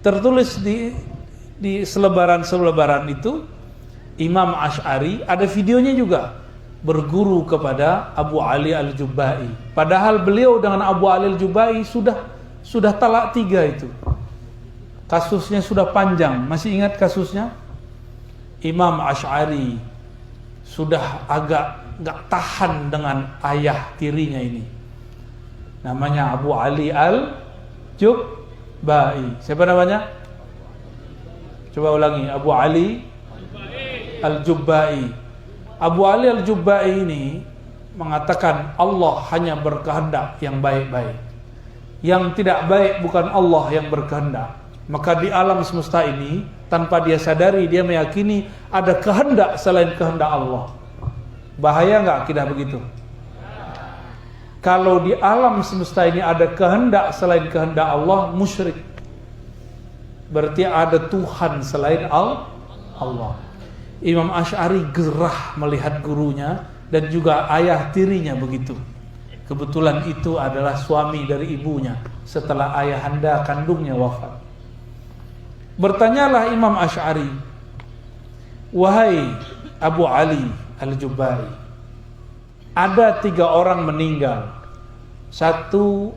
tertulis di selebaran itu, Imam Asy'ari ada videonya juga, berguru kepada Abu Ali Al-Jubba'i. Padahal beliau dengan Abu Ali Al-Jubba'i sudah talak 3 itu. Kasusnya sudah panjang. Masih ingat kasusnya? Imam Asy'ari sudah agak gak tahan dengan ayah tirinya ini. Namanya Abu Ali Al-Jubba'i. Siapa namanya? Coba ulangi. Abu Ali Al-Jubba'i. Abu Ali Al-Jubba'i ini mengatakan Allah hanya berkehendak yang baik-baik. Yang tidak baik bukan Allah yang berkehendak. Maka di alam semesta ini, tanpa dia sadari, dia meyakini ada kehendak selain kehendak Allah. Bahaya nggak akidah begitu? Kalau di alam semesta ini ada kehendak selain kehendak Allah, musyrik. Berarti ada Tuhan selain Allah. Imam Asy'ari gerah melihat gurunya dan juga ayah tirinya begitu. Kebetulan itu adalah suami dari ibunya setelah ayahanda kandungnya wafat. Bertanyalah Imam Asy'ari, wahai Abu Ali Al-Jubba'i, ada 3 orang meninggal. 1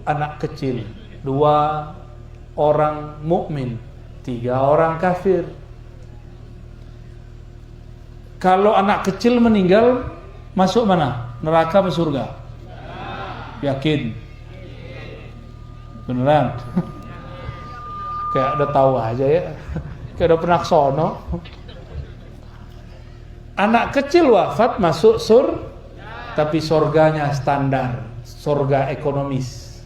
anak kecil, 2 orang mukmin, 3 orang kafir. Kalau anak kecil meninggal, masuk mana? Neraka atau surga? Yakin? Beneran? Kayak udah tahu aja ya. Kayak udah pernah sono. Anak kecil wafat masuk tapi surganya standar, surga ekonomis.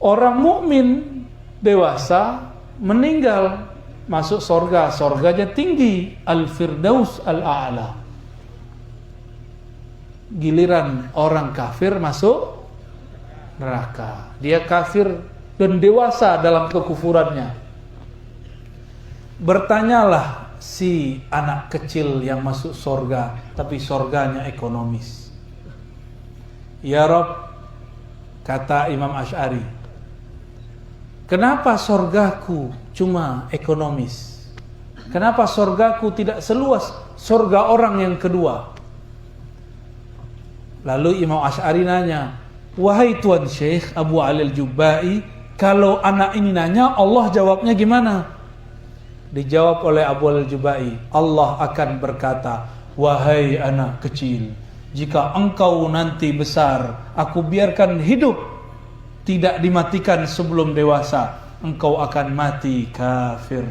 Orang mukmin dewasa meninggal, masuk surga, surganya tinggi, Al-Firdaus Al-A'la. Giliran orang kafir masuk neraka. Dia kafir dan dewasa dalam kekufurannya. Bertanyalah si anak kecil yang masuk surga, tapi surganya ekonomis. Ya Rabb, kata Imam Asy'ari, kenapa surgaku cuma ekonomis? Kenapa surgaku tidak seluas surga orang yang kedua? Lalu Imam Asy'ari nanya, wahai Tuan Syekh Abu Ali Al-Jubba'i, kalau anak ini nanya, Allah jawabnya gimana? Dijawab oleh Abu Ali Al-Jubba'i, Allah akan berkata, wahai anak kecil, jika engkau nanti besar, aku biarkan hidup, tidak dimatikan sebelum dewasa, engkau akan mati kafir.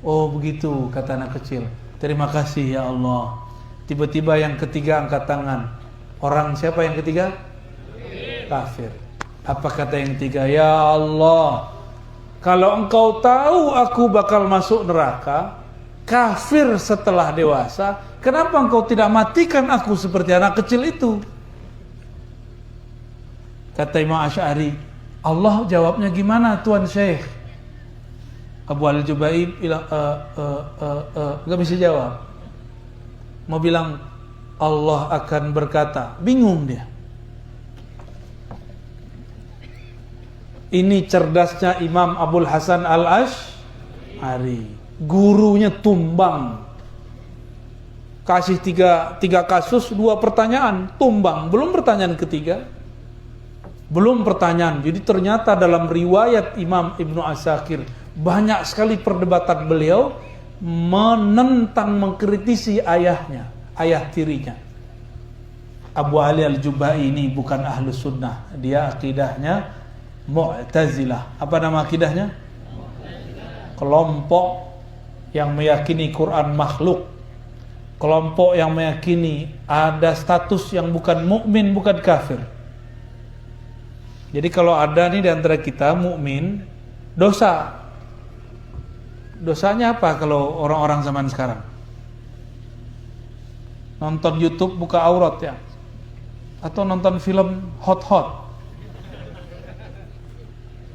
Oh begitu, kata anak kecil. Terima kasih ya Allah. Tiba-tiba yang ketiga angkat tangan. Orang siapa yang ketiga? Kafir. Apa kata yang ketiga? Ya Allah, kalau engkau tahu aku bakal masuk neraka, kafir setelah dewasa, kenapa engkau tidak matikan aku seperti anak kecil itu? Kata Imam Asy'ari, Allah jawabnya gimana Tuan Syekh? Abu Al-Jubba'i bilang, gak bisa jawab. Mau bilang Allah akan berkata, bingung dia. Ini cerdasnya Imam Abul Hasan Al-Asy'ari. Gurunya tumbang. Kasih tiga kasus, 2 pertanyaan, tumbang. Belum pertanyaan ketiga. Belum pertanyaan. Jadi ternyata dalam riwayat Imam Ibnu Asakir, banyak sekali perdebatan beliau menentang, mengkritisi ayahnya, ayah tirinya. Abu Ali Al-Jubba'i ini bukan ahlu sunnah. Dia akidahnya Mu'tazilah. Apa nama akidahnya? Kelompok yang meyakini Quran makhluk. Kelompok yang meyakini ada status yang bukan mukmin, bukan kafir. Jadi kalau ada nih di antara kita mukmin, dosa. Dosanya apa kalau orang-orang zaman sekarang? Nonton YouTube buka aurat ya? Atau nonton film hot-hot?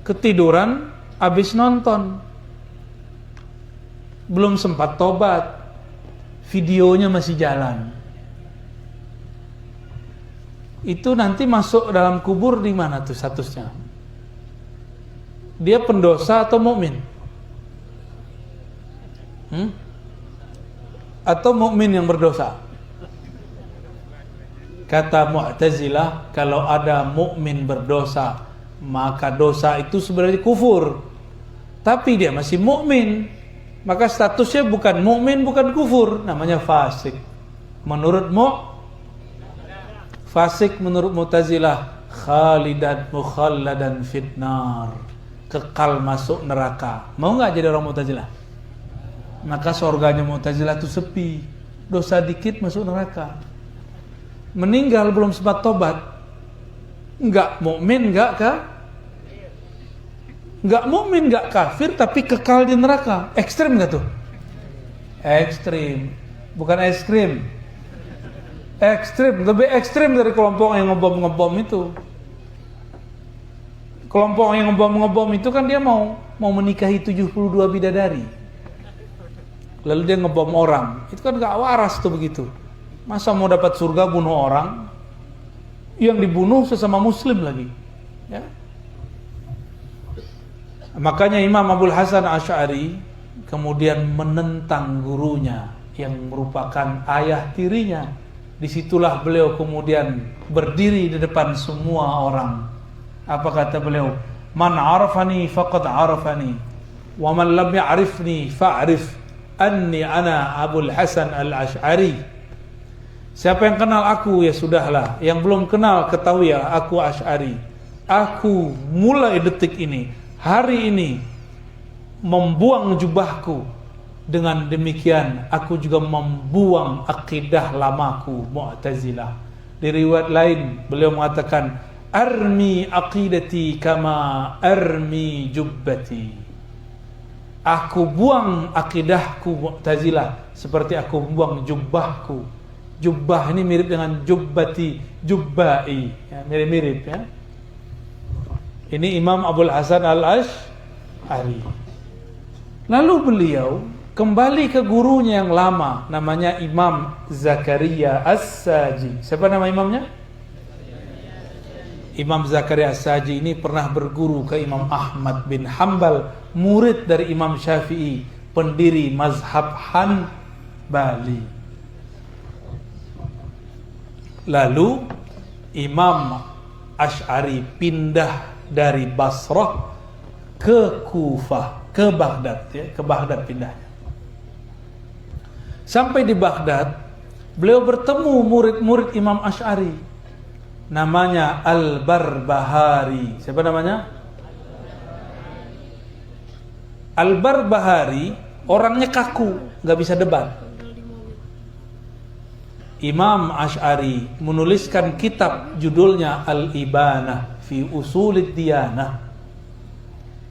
Ketiduran habis nonton, belum sempat tobat, videonya masih jalan. Itu nanti masuk dalam kubur di mana tuh statusnya? Dia pendosa atau mukmin? Atau mukmin yang berdosa? Kata Mu'tazilah, kalau ada mukmin berdosa, maka dosa itu sebenarnya kufur. Tapi dia masih mukmin, maka statusnya bukan mukmin, bukan kufur, namanya fasik. Fasik menurut Mu'tazilah, khalidan mukhalladan fitnar, kekal masuk neraka. Mau nggak jadi orang Mu'tazilah? Maka surganya Mu'tazilah itu sepi, dosa dikit masuk neraka. Meninggal belum sempat tobat, nggak mukmin, nggak mukmin, nggak kafir, tapi kekal di neraka. Ekstrim nggak tuh? Ekstrim, bukan es krim. Ekstrim, lebih ekstrim dari kelompok yang ngebom itu. Kelompok yang ngebom itu kan dia mau menikahi 72 bidadari. Lalu dia ngebom orang. Itu kan gak waras tuh begitu. Masa mau dapat surga bunuh orang? Yang dibunuh sesama muslim lagi. Ya. Makanya Imam Abul Hasan Asy'ari kemudian menentang gurunya yang merupakan ayah tirinya. Disitulah beliau kemudian berdiri di depan semua orang. Apa kata beliau? Man arafani faqad arafani, wa man lam ya'rifni fa'rif anni ana Abul Hasan Al-Asy'ari. Siapa yang kenal aku ya sudahlah, yang belum kenal ketahui ya aku Asy'ari. Aku mulai detik ini, hari ini membuang jubahku. Dengan demikian aku juga membuang akidah lamaku Mu'tazilah. Di riwayat lain beliau mengatakan, armi aqidati kama armi jubbati. Aku buang akidahku Mu'tazilah seperti aku buang jubahku. Jubbah ini mirip dengan jubbati, jubbai, ya, mirip-mirip ya. Ini Imam Abul Hasan Al-Asy'ari. Lalu beliau kembali ke gurunya yang lama, namanya Imam Zakaria As-Saji. Siapa nama imamnya? Imam Zakaria As-Saji ini pernah berguru ke Imam Ahmad bin Hanbal, murid dari Imam Syafi'i, pendiri mazhab Hanbali. Lalu Imam Asy'ari pindah dari Basrah ke Kufah, ke Baghdad ya, ke Baghdad pindahnya. Sampai di Baghdad, beliau bertemu murid-murid Imam Asy'ari. Namanya Al-Barbahari. Siapa namanya? Al-Barbahari orangnya kaku, nggak bisa debat. Imam Asy'ari menuliskan kitab judulnya Al-Ibanah fi Usulid Diyanah.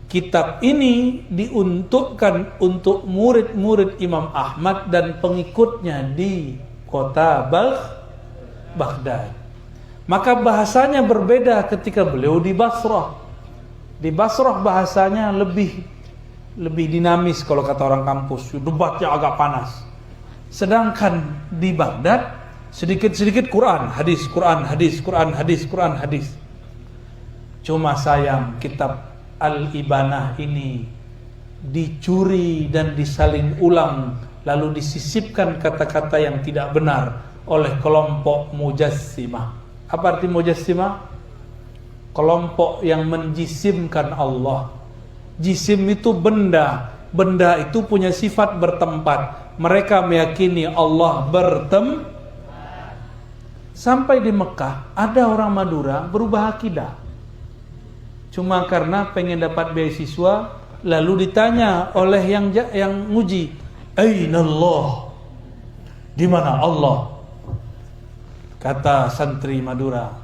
Kitab ini diuntukkan untuk murid-murid Imam Ahmad dan pengikutnya di kota Baghdad. Maka bahasanya berbeda ketika beliau di Basrah. Di Basrah bahasanya lebih dinamis kalau kata orang kampus, debatnya agak panas. Sedangkan di Baghdad sedikit-sedikit Quran, hadis, Quran, hadis, Quran, hadis, Quran, hadis. Cuma sayang kitab Al-Ibanah ini dicuri dan disalin ulang, lalu disisipkan kata-kata yang tidak benar oleh kelompok Mujassimah. Apa arti Mujassimah? Kelompok yang menjisimkan Allah. Jisim itu benda, benda itu punya sifat bertempat. Mereka meyakini Allah bertempat. Sampai di Mekah ada orang Madura berubah akidah. Cuma karena pengen dapat beasiswa, lalu ditanya oleh yang nguji, "Aina Allah?" Di mana Allah? Kata santri Madura,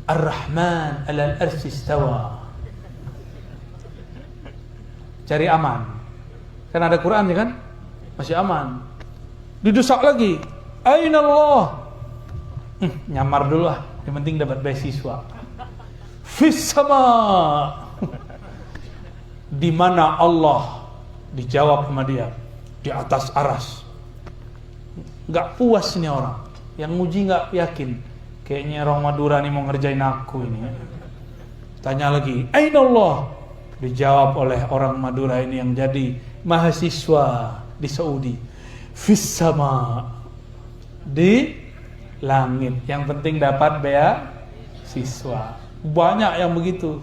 Ar-Rahman 'alal arsy istawa. Cari aman. Kan ada Quran ya kan? Masih aman. Didesak lagi, "Aina Allah?" Nyamar dulu lah, yang penting dapat beasiswa. Fis sama. Di mana Allah? Dijawab sama dia, di atas aras. Gak puas nih orang. Yang nguji gak yakin. Kayaknya orang Madura nih mau ngerjain aku ini. Tanya lagi, Aina Allah? Dijawab oleh orang Madura ini yang jadi mahasiswa di Saudi. Fis sama, di langit. Yang penting dapat beasiswa. Banyak yang begitu,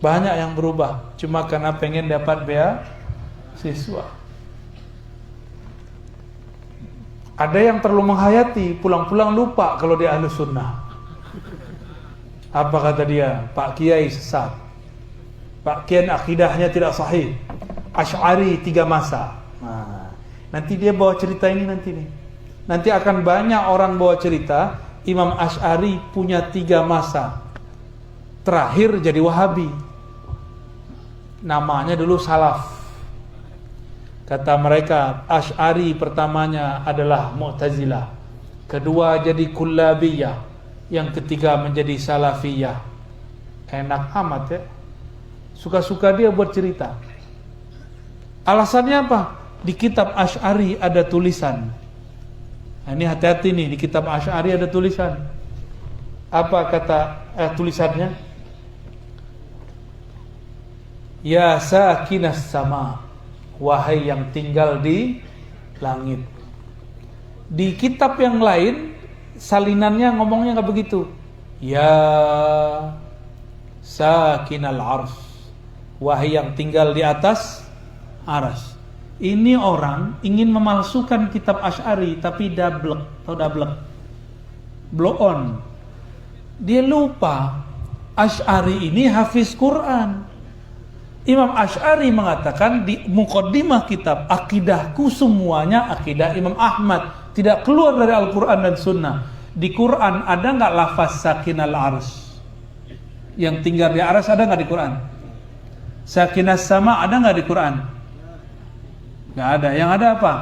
banyak yang berubah cuma karena pengen dapat beasiswa. Ada yang terlalu menghayati, pulang-pulang lupa kalau dia ahlu sunnah. Apa kata dia? Pak Kiai sesat, Pak Kiai akidahnya tidak sahih, Asy'ari 3 masa. Nah, nanti dia bawa cerita ini nanti nih. Nanti akan banyak orang bawa cerita Imam Asy'ari punya 3 masa. Terakhir jadi Wahabi. Namanya dulu Salaf. Kata mereka, Asy'ari pertamanya adalah Mu'tazilah, kedua jadi Kullabiyah, yang ketiga menjadi Salafiyah. Enak amat ya. Suka-suka dia buat cerita. Alasannya apa? Di kitab Asy'ari ada tulisan. Nah, ini hati-hati nih, di kitab Asy'ari ada tulisan. Apa kata tulisannya? Ya sakinas sama, wahai yang tinggal di langit. Di kitab yang lain salinannya ngomongnya nggak begitu. Ya sakinal ars, wahai yang tinggal di atas aras. Ini orang ingin memalsukan kitab Asy'ari tapi dablek atau dablek, blow on. Dia lupa Asy'ari ini hafiz Quran. Imam Asy'ari mengatakan di muqaddimah kitab, akidahku semuanya akidah Imam Ahmad, tidak keluar dari Al-Quran dan Sunnah. Di Quran ada nggak lafaz sakinal ars? Yang tinggal di aras ada nggak di Quran? Sakinas sama ada nggak di Quran? Nggak ada. Yang ada apa?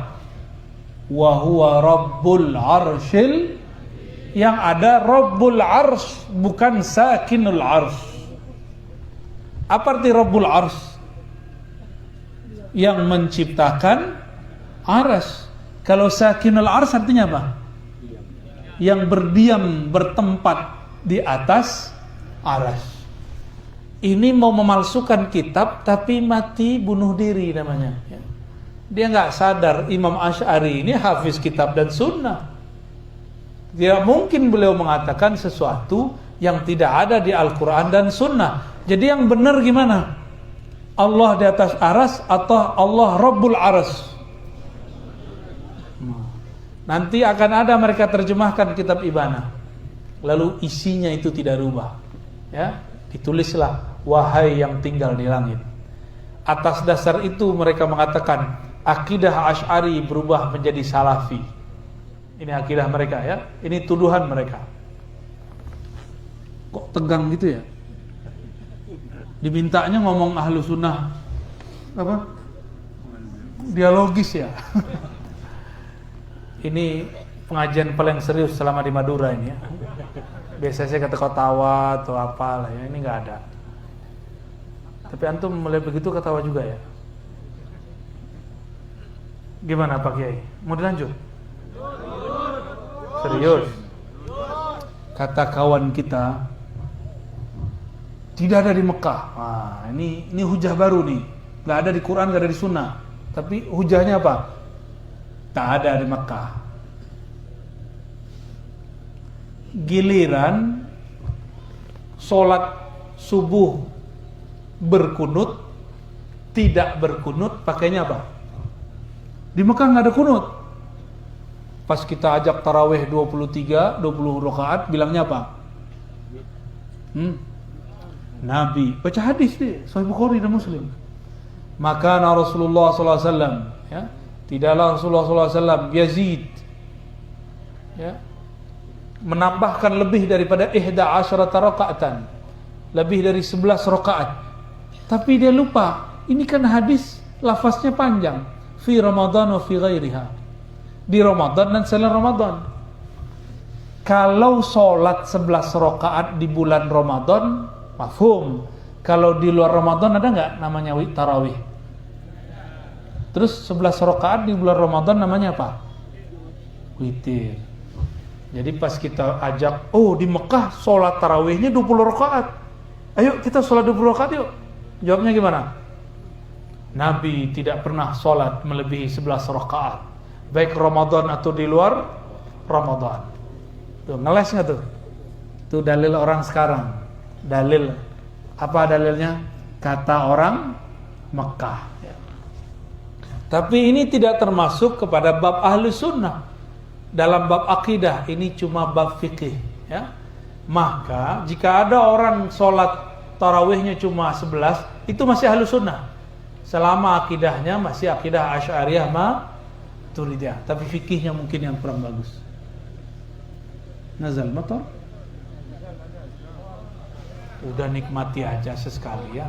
Wa huwa rabbul arsyil. Yang ada rabbul ars, bukan sakinul ars. Apa arti rabbul ars? Yang menciptakan aras. Kalau sakinul ars artinya apa? Yang berdiam, bertempat di atas aras. Ini mau memalsukan kitab tapi mati bunuh diri namanya. Dia nggak sadar Imam Asy'ari ini hafiz kitab dan sunnah. Tidak mungkin beliau mengatakan sesuatu yang tidak ada di Al-Quran dan sunnah. Jadi yang benar gimana? Allah di atas aras atau Allah Rabbul Aras? Nanti akan ada mereka terjemahkan kitab Ibana, lalu isinya itu tidak rubah, ya, ditulislah wahai yang tinggal di langit. Atas dasar itu mereka mengatakan akidah Asy'ari berubah menjadi Salafi. Ini akidah mereka ya, ini tuduhan mereka. Kok tegang gitu ya? Dimintanya ngomong ahlu sunnah apa? Dialogis ya. Ini pengajian paling serius selama di Madura ini ya. Biasanya saya ketawa atau apalah ya, ini nggak ada. Tapi antum mulai begitu ketawa juga ya. Gimana Pak Kiai? Mau dilanjut? Serius? Kata kawan kita, tidak ada di Mekah. Nah, ini hujah baru nih. Nggak ada di Quran, nggak ada di Sunnah. Tapi hujahnya apa? Tak ada di Mekah. Giliran sholat subuh berkunut, tidak berkunut, pakainya apa? Di Mekah nggak ada kunut. Pas kita ajak tarawih 20 rakaat, bilangnya apa? Nabi baca hadis deh, Sahih Bukhari dan Muslim. Maka Rasulullah SAW, ya, tidaklah Rasulullah SAW Yazid, ya, menambahkan lebih daripada 11 rakaatan, lebih dari 11 rakaat. Tapi dia lupa, ini kan hadis lafaznya panjang, fi Ramadan wa fi ghairiha, di Ramadan dan selain Ramadan. Kalau sholat 11 rakaat di bulan Ramadan, mafhum. Kalau di luar Ramadan ada nggak namanya tarawih? Terus 11 rakaat di bulan Ramadan namanya apa? Witir. Jadi pas kita ajak, oh di Mekah sholat tarawihnya 20 rakaat. Ayo kita sholat 20 rakaat yuk. Jawabnya gimana? Nabi tidak pernah sholat melebihi 11 rakaat, baik Ramadan atau di luar Ramadan. Tuh, ngeles nggak tuh? Tuh dalil orang sekarang. Dalil apa dalilnya? Kata orang Mekah. Ya. Tapi ini tidak termasuk kepada bab ahli sunnah. Dalam bab akidah ini cuma bab fikih. Ya. Maka jika ada orang sholat tarawihnya cuma 11, itu masih ahli sunnah. Selama akidahnya masih akidah Asy'ariyah Maturidiyah, tapi fikihnya mungkin yang kurang bagus. Nazal motor. Udah nikmati aja sesekali ya.